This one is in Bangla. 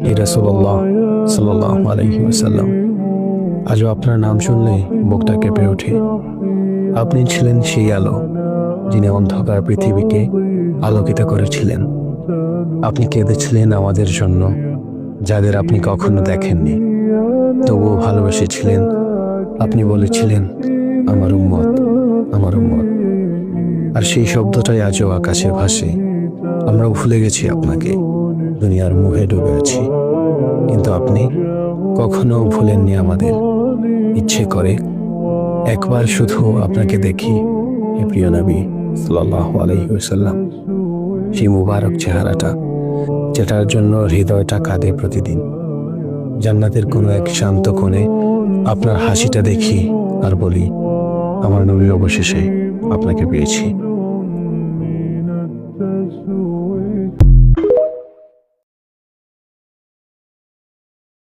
হে রাসূলুল্লাহ সাল্লাল্লাহু আলাইহি ওয়াসাল্লাম, আজও আপনার নাম শুনলে বুকটা কেঁপে ওঠে। আপনি ছিলেন সেই আলো যিনি অন্ধকার পৃথিবীকে আলোকিত করেছিলেন। আপনি কেঁদেছিলেন আমাদের জন্য, যাদের আপনি কখনো দেখেননি, তবুও ভালোবেসেছিলেন। আপনি বলেছিলেন, আমার উম্মত, আমার উম্মত। আর সেই শব্দটাই আজও আকাশে ভাসে। আমরা ভুলে গেছি আপনাকে, দুনিয়ার মোহে ডুবে আছি, কিন্তু আপনি কখনো ভুলেননি আমাদের। ইচ্ছে করে একবার শুধু আপনাকে দেখি, হে প্রিয় নবী সাল্লাল্লাহু আলাইহি ওয়াসাল্লাম। সেই মুবারক চেহারাটা, যেটার জন্য হৃদয়টা কাঁদে প্রতিদিন। জান্নাতের কোনো এক শান্ত কোণে আপনার হাসিটা দেখি আর বলি, আমার নবী, অবশেষে আপনাকে পেয়েছি।